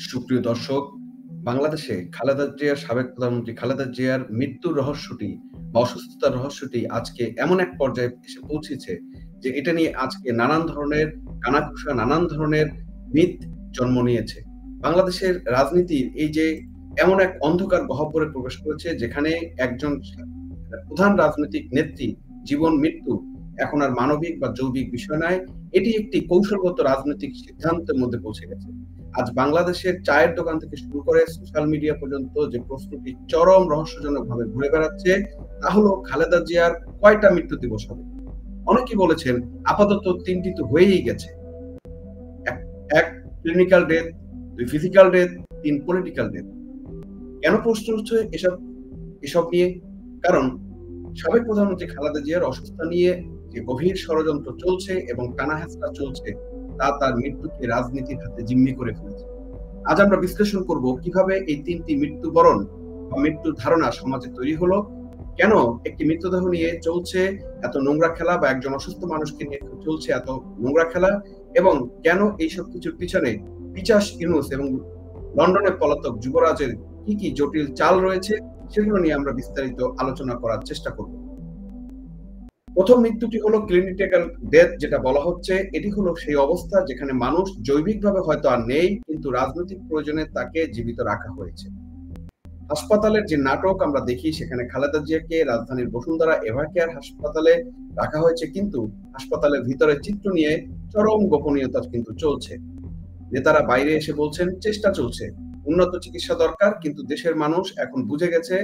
সুপ্রিয় দর্শক, বাংলাদেশে সাবেক প্রধানমন্ত্রী খালেদা জিয়ার মৃত্যুর রহস্যটি বা অসুস্থতার রহস্যটি আজকে এমন এক পর্যায়ে এসে পৌঁছেছে যে এটা নিয়ে আজকে নানান ধরনের কানাঘুষা, নানান ধরনের মিথ জন্ম নিয়েছে। বাংলাদেশের রাজনীতির এই যে এমন এক অন্ধকার গহ্বরে প্রবেশ করেছে যেখানে একজন প্রধান রাজনৈতিক নেত্রী জীবন মৃত্যু এখন আর মানবিক বা যৌবিক বিষয় নয়, এটি একটি কৌশলগত রাজনৈতিক সিদ্ধান্তের মধ্যে পৌঁছে গেছে। আজ বাংলাদেশের চায়ের দোকান থেকে শুরু করে সোশ্যাল মিডিয়া পর্যন্ত যে প্রশ্নটি চরম রহস্যজনকভাবে ঘুরে বেড়াচ্ছে তা হলো খালেদা জিয়ার কয়টা মৃত্যু দিবস হবে। অনেকেই বলেছেন আপাতত ৩টি তো হয়েই গেছে। এক clinical death, ২ physical death, ৩ political death. কেন প্রশ্ন উঠছে এসব নিয়ে? কারণ সাবেক প্রধানমন্ত্রী খালেদা জিয়ার অসুস্থতা নিয়ে যে গভীর ষড়যন্ত্র চলছে এবং টানাহেঁচড়া চলছে তা তার মৃত্যুকে রাজনীতির হাতে জিম্মি করে ফেলেছে। আজ আমরা বিশ্লেষণ করব কিভাবে এই ৩টি মৃত্যুবরণ বা মৃত্যুর ধারণা সমাজে তৈরি হলো, কেন একটি মৃতদেহ নিয়ে চলছে এত নোংরা খেলা বা একজন অসুস্থ মানুষকে নিয়ে চলছে এত নোংরা খেলা, এবং কেন এইসব কিছুর পিছনে পিচাস ইউনূস এবং লন্ডনে পলাতক যুবরাজের কি কি জটিল চাল রয়েছে সেগুলো নিয়ে আমরা বিস্তারিত আলোচনা করার চেষ্টা করব। প্রথম মৃত্যুটি হলো ক্লিনিক্যাল ডেথ যেটা বলা হচ্ছে। এটি হলো সেই অবস্থা যেখানে মানুষ জৈবিকভাবে হয়তো আর নেই, কিন্তু রাজনৈতিক প্রয়োজনে তাকে জীবিত রাখা হয়েছে। হাসপাতালের যে নাটক আমরা দেখি সেখানে খালেদা জিয়াকে রাজধানীর বসুন্ধরা এভারকেয়ার হাসপাতালে রাখা হয়েছে, কিন্তু হাসপাতালের ভিতরে চিত্র নিয়ে চরম গোপনীয়তা কিন্তু চলছে। নেতারা বাইরে এসে বলছেন চেষ্টা চলছে, উন্নত চিকিৎসা দরকার, কিন্তু দেশের মানুষ এখন বুঝে গেছে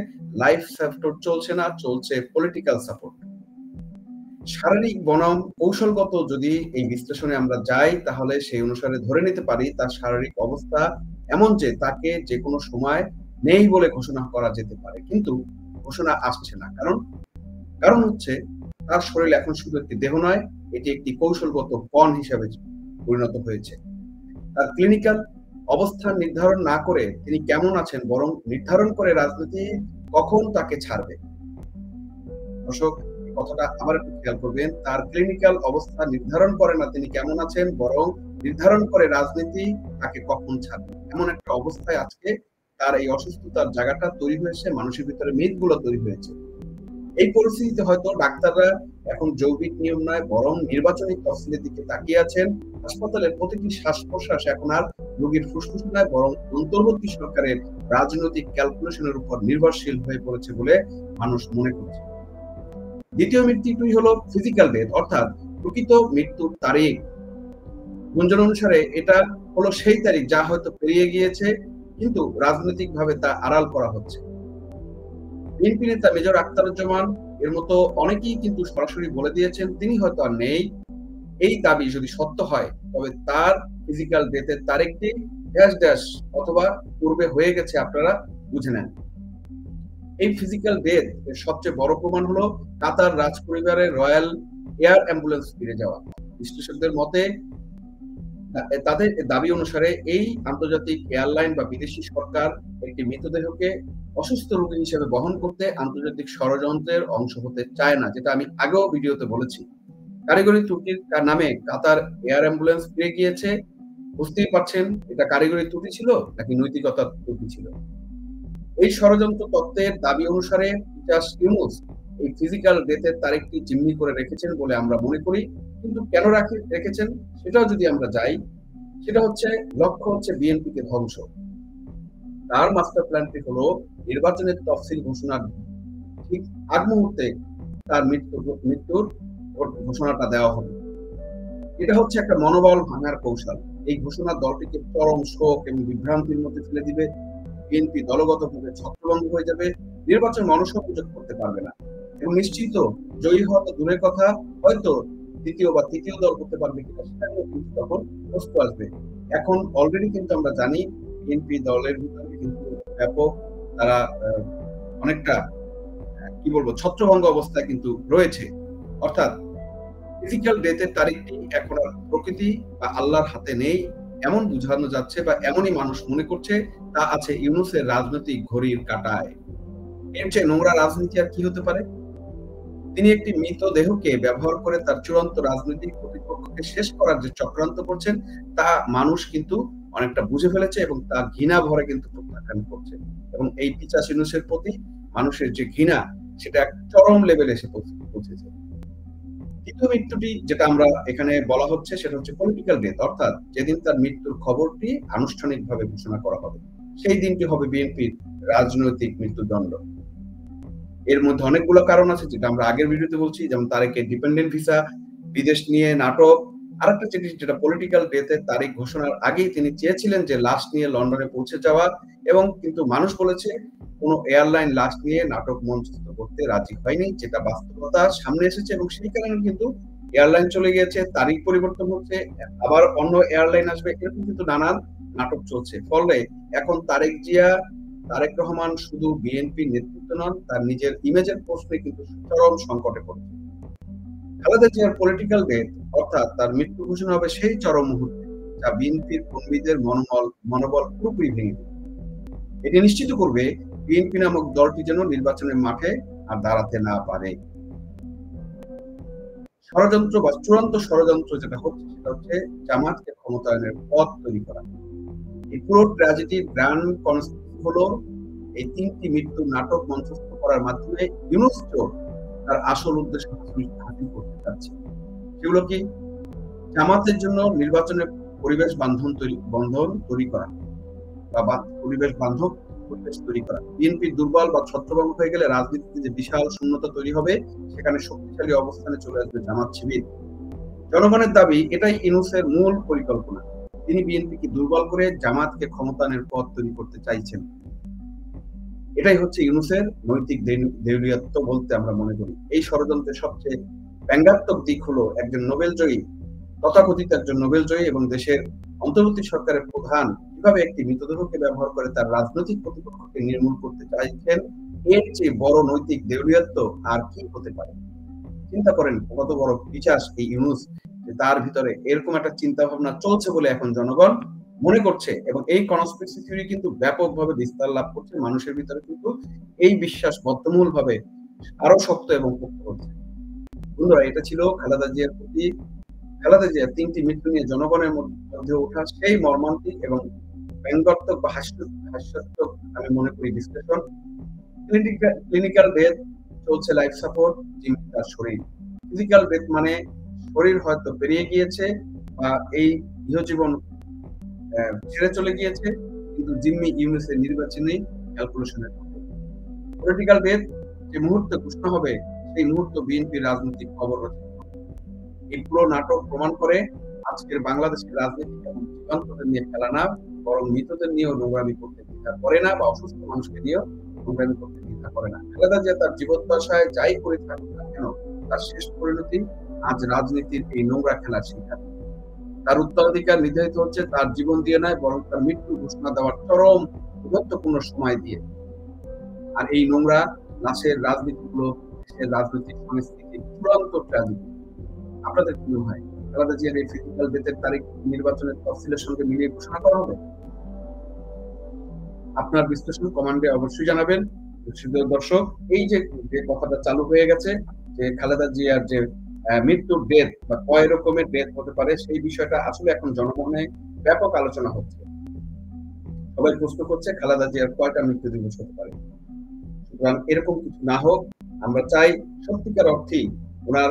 লাইফ সাপোর্ট চলছে না, চলছে পলিটিক্যাল সাপোর্ট। শারীরিক বনাম কৌশলগত যদি এই বিশ্লেষণে আমরা যাই তাহলে সেই অনুসারে ধরে নিতে পারি তার শারীরিক অবস্থা এমন যে তাকে যে কোনো সময় নেই বলে ঘোষণা করা যেতে পারে, কিন্তু ঘোষণা আসছে না। কারণ হচ্ছে তার শরীর এখন শুধু একটি দেহ নয়, এটি একটি কৌশলগত পণ হিসাবে পরিণত হয়েছে। তার ক্লিনিক্যাল অবস্থান নির্ধারণ না করে তিনি কেমন আছেন বরং নির্ধারণ করে রাজনীতি কখন তাকে ছাড়বে। দর্শক, কথাটা আবার একটু খেয়াল করবেন, তার ক্লিনিক্যাল অবস্থা নির্ধারণ করে না তিনি কেমন আছেন, বরং নির্ধারণ করে রাজনীতি তাকে কখন ছাড়বে। এমন একটা অবস্থায় আজকে তার এই অসুস্থতার জায়গাটা তৈরি হয়েছে, মানুষের ভিতরে মিথগুলো তৈরি হয়েছে। এই পরিস্থিতিতে হয়তো ডাক্তাররা এখন যৌবিক নিয়ম নয় বরং নির্বাচনী তফসিলের দিকে তাকিয়ে আছেন। হাসপাতালের প্রতিটি শ্বাস প্রশ্বাস এখন আর রোগীর ফুসফুস নয় বরং অন্তর্বর্তী সরকারের রাজনৈতিক ক্যালকুলেশনের উপর নির্ভরশীল হয়ে পড়েছে বলে মানুষ মনে করছে। দ্বিতীয় মৃত্যুটি হলো ফিজিক্যাল ডেথ, অর্থাৎ প্রকৃত মৃত্যুর তারিখ। গুঞ্জন অনুসারে এটা হলো সেই তারিখ যা হয়তো পেরিয়ে গিয়েছে, কিন্তু রাজনৈতিকভাবে তা আড়াল করা হচ্ছে। বিএনপি নেতা মেজর আখতারুজ্জামান এর মতো অনেকেই কিন্তু সরাসরি বলে দিয়েছেন তিনি হয়তো আর নেই। এই দাবি যদি সত্য হয় তবে তার ফিজিক্যাল ডেথের তারিখটি ড্যাশ ড্যাশ অথবা পূর্বে হয়ে গেছে, আপনারা বুঝে নেন। এই ফিজিক্যাল ডেথ এর সবচেয়ে বড় প্রমাণ হলো কাতার রাজ পরিবারের রয়্যাল এয়ার অ্যাম্বুলেন্স ফিরে যাওয়া। বিশ্লেষকদের মতে তাদের দাবি অনুসারে এই আন্তর্জাতিক এয়ারলাইন বা বিদেশি সরকার একটি মৃতদেহকে অসুস্থ রোগী হিসেবে বহন করতে আন্তর্জাতিক ষড়যন্ত্রের অংশ হতে চায় না, যেটা আমি আগেও ভিডিওতে বলেছি। কারিগরি ত্রুটির নামে কাতার এয়ার অ্যাম্বুলেন্স ফিরে গিয়েছে। বুঝতেই পারছেন এটা কারিগরি ত্রুটি ছিল নাকি নৈতিকতার ত্রুটি ছিল। এই ষড়যন্ত্র তত্ত্বের দাবি অনুসারে পিচাস ইউনূস এই ফিজিক্যাল ডেথের তারিখটি জিম্মি করে রেখেছেন বলে আমরা মনে করি, কিন্তু কেন রেখেছেন সেটাও যদি আমরা যাই, সেটা হচ্ছে লক্ষ্য হচ্ছে বিএনপিকে ধ্বংস। তার মাস্টার প্ল্যানটি হলো নির্বাচনের তফসিল ঘোষণার ঠিক আগ মুহূর্তে তার মৃত্যুর ঘোষণাটা দেওয়া হবে। এটা হচ্ছে একটা মনোবল ভাঙার কৌশল। এই ঘোষণা দলটিকে চরম শোক এবং বিভ্রান্তির মধ্যে ফেলে দিবে। বিএনপি দলগতভাবে ছত্রভঙ্গ হয়ে যাবে, নির্বাচন মানুষও সুযোগ করতে পারবে না, এবং নিশ্চিত জয়ী হওয়া তো দূরের কথা, হয়তো দ্বিতীয় বা তৃতীয় দল করতে পারবে কিনা সেটা নিয়ে কিন্তু তখন প্রশ্ন আসবে। এখন অলরেডি কিন্তু আমরা জানি বিএনপি দলের ভিতরে কিন্তু ব্যাপক তারা অনেকটা কি বলবো ছত্রভঙ্গ অবস্থায় কিন্তু রয়েছে। অর্থাৎ ফিজিক্যাল ডেথের তারিখটি এখন আর প্রকৃতি বা আল্লাহর হাতে নেই এমন বোঝানো যাচ্ছে বা এমনই মানুষ মনে করছে, তা আছে ইউনূসের রাজনৈতিক ঘড়ির কাঁটায়। এর চেয়ে নোংরা রাজনীতি আর কি হতে পারে? তিনি একটি মৃতদেহকে ব্যবহার করে তার চূড়ান্ত রাজনৈতিক প্রতিপক্ষকে শেষ করার যে চক্রান্ত করছেন তা মানুষ কিন্তু অনেকটা বুঝে ফেলেছে এবং তা ঘৃণা ভরে কিন্তু প্রত্যাখ্যান করছে। এবং এই পিশাচ ইউনূসের প্রতি মানুষের যে ঘৃণা, সেটা এক চরম লেভেলে এসে পৌঁছেছে। দ্বিতীয় মৃত্যুটি যেটা আমরা এখানে বলা হচ্ছে সেটা হচ্ছে পলিটিক্যাল ডেথ, অর্থাৎ যেদিন তার মৃত্যুর খবরটি আনুষ্ঠানিকভাবে ঘোষণা করা হবে, সেই দিনটি হবে বিএনপির রাজনৈতিক মৃত্যুদণ্ড। এর মধ্যে অনেকগুলো কারণ আছে যেটা আমরা আগের ভিডিওতে বলছি, যেমন তারেকের ডিপেন্ডেন্ট ভিসা, বিদেশ নিয়ে নাটক। আরেকটা জিনিস যেটা পলিটিক্যাল ডেথের তারিখ ঘোষণার আগেই তিনি চেয়েছিলেন যে লাশ নিয়ে লন্ডনে পৌঁছে যাওয়া, এবং কিন্তু মানুষ বলেছে কোনো এয়ারলাইন লাশ নিয়ে নাটক মঞ্চস্থ করতে রাজি হয়নি, যেটা বাস্তবতা সামনে এসেছে এবং সেই কারণে কিন্তু এয়ারলাইন চলে গিয়েছে, তারিখ পরিবর্তন হচ্ছে, আবার অন্য এয়ারলাইন আসবে, এরকম কিন্তু নানান নাটক চলছে। ফলে এখন তারেক রহমান শুধু বিএনপির নেতৃত্ব নন, তার নিজের ইমেজের প্রশ্নে কিন্তু চরম সংকটে পড়েছে। খালেদা জিয়ার পলিটিক্যাল ডেথ, অর্থাৎ তার মৃত্যু ঘোষণা হবে সেই চরম মুহূর্তে, যা বিএনপির কর্মীদের মনোবল পুরোপুরি ভেঙে দেবে। এটি নিশ্চিত করবে বিএনপি নামক দলটি যেন নির্বাচনের মাঠে আর দাঁড়াতে না পারে। ষড়যন্ত্র বা চূড়ান্ত ষড়যন্ত্র যেটা হচ্ছে সেটা হচ্ছে জামাতকে ক্ষমতায়নের পথ তৈরি করা। এই পুরো ট্র্যাজেডির গ্র্যান্ড কনসেপ্ট হলো এই ৩টি মৃত্যুর নাটক মঞ্চস্থ করার মাধ্যমে ইউনূসকে তার আসল উদ্দেশ্য হাসিল করতে চাচ্ছে। সেগুলো কি? জামাতের জন্য নির্বাচনের পরিবেশ বন্ধন তৈরি করা বা পরিবেশ বান্ধব পরিবেশ তৈরি করা। বিএনপি দুর্বল বা ছত্রভঙ্গ হয়ে গেলে রাজনীতিতে যে বিশাল শূন্যতা তৈরি হবে, সেখানে শক্তিশালী অবস্থানে চলে আসবে জামাত শিবির। জনগণের দাবি এটাই ইউনূসের মূল পরিকল্পনা। তিনি বিএনপিকে দুর্বল করে জামাতকে ক্ষমতায়নের পথ তৈরি করতে চাইছেন। এটাই হচ্ছে ইউনূসের নৈতিক দেউলিয়াত্ব বলতে আমরা মনে করি। এই ষড়যন্ত্রের সবচেয়ে ব্যঙ্গাত্মক দিক হলো একজন নোবেলজয়ী, তথাকথিত একজন নোবেলজয়ী এবং দেশের অন্তর্বর্তী সরকারের প্রধান কিভাবে একটি মৃতদেহকে ব্যবহার করে তার রাজনৈতিক প্রতিপক্ষকে নির্মূল করতে চাইছেন। এর চেয়ে বড় নৈতিক দেউলিয়াত্ব আর কি হতে পারে? চিন্তা করেন কত বড় পিশাচ এই ইউনূস, যে তার ভিতরে এরকম একটা চিন্তা ভাবনা চলছে বলে এখন জনগণ মনে করছে, এবং এই কনস্পিরেসি থিওরি কিন্তু ব্যাপকভাবে বিস্তার লাভ করছে। মানুষের ভিতরে কিন্তু এই বিশ্বাস বদ্ধমূল ভাবে আরো শক্ত এবং পোক্ত হচ্ছে। বন্ধুরা, এটা ছিল খালেদা জিয়ার প্রতি খালেদা জিয়ার ৩টি মৃত্যু নিয়ে জনগণের মধ্যে ওঠা সেই মর্মান্তিক এবং ব্যঙ্গাত্মক বা হাস্যাত্মক আমি মনে করি বিশ্লেষণ। ক্লিনিক্যাল ডেথ চলছে লাইফ সাপোর্ট, জিম্মি তার শরীর। ফিজিক্যাল ডেথ মানে শরীর হয়তো পেরিয়ে গিয়েছে বা এই ইহজীবন ছেড়ে চলে গিয়েছে, কিন্তু জিম্মি ইউনূসের নির্বাচনী ক্যালকুলেশনের মধ্যে। পলিটিক্যাল ডেথ যে মুহূর্তে ঘোষণা হবে, সেই মুহূর্ত বিএনপির রাজনৈতিক খবর রচনা হবে। এই পুরো নাটক প্রমাণ করে আজকের বাংলাদেশের রাজনীতি এবং জীবন্তদের নিয়ে খেলা না, বরং মৃতদের নিয়েও নোংরামি করতে দ্বিধা করে না, বা অসুস্থ মানুষকে নিয়েও নোংরামি করতে দ্বিধা করে না। খালেদা জিয়া তার জীবদ্দশায় যাই করে থাকুক না কেন, তার শেষ পরিণতি আজ রাজনীতির এই নোংরা খেলার শিকার। তার উত্তরাধিকার নির্ধারিত হচ্ছে তার জীবন দিয়ে নয়, বরং তার মৃত্যু ঘোষণা দেওয়ার চরম গুরুত্বপূর্ণ সময় দিয়ে। আর এই নোংরা লাশের রাজনীতিগুলো দেশের রাজনৈতিক সংস্কৃতির চূড়ান্ত ট্র্যাজেডি। আপনাদের কি মনে হয় খালেদা জিয়ার এই ফিজিক্যাল ডেথের তারিখ নির্বাচনের তফসিলের সঙ্গে মিলিয়ে ঘোষণা করা হবে? আপনার বিশ্লেষণ কমেন্টে অবশ্যই জানাবেন। সুপ্রিয় দর্শক, এই যে কথাটা চালু হয়ে গেছে যে খালেদা জিয়ার যে মৃত্যুর ডেথ বা কয় রকমের ডেথ হতে পারে, সেই বিষয়টা আসলে এখন জনমনে ব্যাপক আলোচনা হচ্ছে। সবাই প্রশ্ন করছে খালেদা জিয়ার কয়টা মৃত্যু দিবস হতে পারে। সুতরাং এরকম কিছু না হোক, আমরা চাই সত্যিকার অর্থেই ওনার,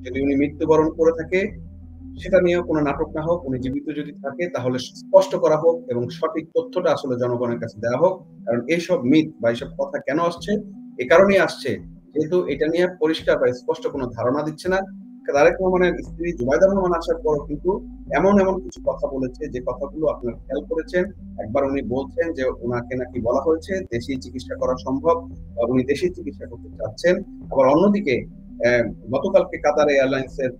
যদি উনি মৃত্যুবরণ করে থাকে সেটা নিয়েও কোনো নাটক না হোক, উনি জীবিত যদি থাকে তাহলে স্পষ্ট করা হোক এবং সঠিক তথ্যটা আসলে জনগণের কাছে দেওয়া হোক। কারণ এইসব মিথ বা এইসব কথা কেন আসছে, এ কারণেই আসছে যেহেতু এটা নিয়ে পরিষ্কার বা স্পষ্ট কোনো ধারণা দিচ্ছে না। তারেক রহমানের স্ত্রী জুবাইদা রহমান আসার পরও কিন্তু এমন কিছু কথা বলেছে, যে কথাগুলো আপনারা খেয়াল করেছেন। একবার উনি বলছেন যে ওনাকে নাকি বলা হয়েছে দেশি চিকিৎসা করা সম্ভব, বা উনি দেশি চিকিৎসা করতে চাচ্ছেন। আবার অন্যদিকে গতকালকে কাতার এয়ারলাইন্সের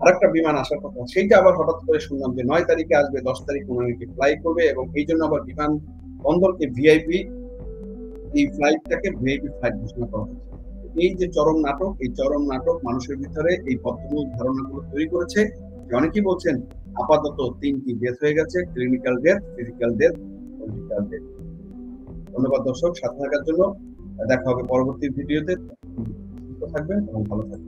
আরেকটা বিমান আসার কথা, সেইটা আবার হঠাৎ করে শুনলাম যে ৯ তারিখে আসবে, ১০ তারিখ উনি ফ্লাই করবে, এবং এই জন্য আবার বিমান বন্দরকে ভিআইপি, এই ফ্লাইটটাকে ভিআইপি ফ্লাইট ঘোষণা করা হয়েছে। এই যে চরম নাটক, এই চরম নাটক মানুষের ভিতরে এই বদ্ধমূল ধারণাগুলো তৈরি করেছে। অনেকেই বলছেন আপাতত ৩টি ডেথ হয়ে গেছে, clinical death, physical death, political death. ধন্যবাদ দর্শক সাথে থাকার জন্য। দেখা হবে পরবর্তী ভিডিওতে। সুস্থ থাকবেন এবং ভালো থাকবেন।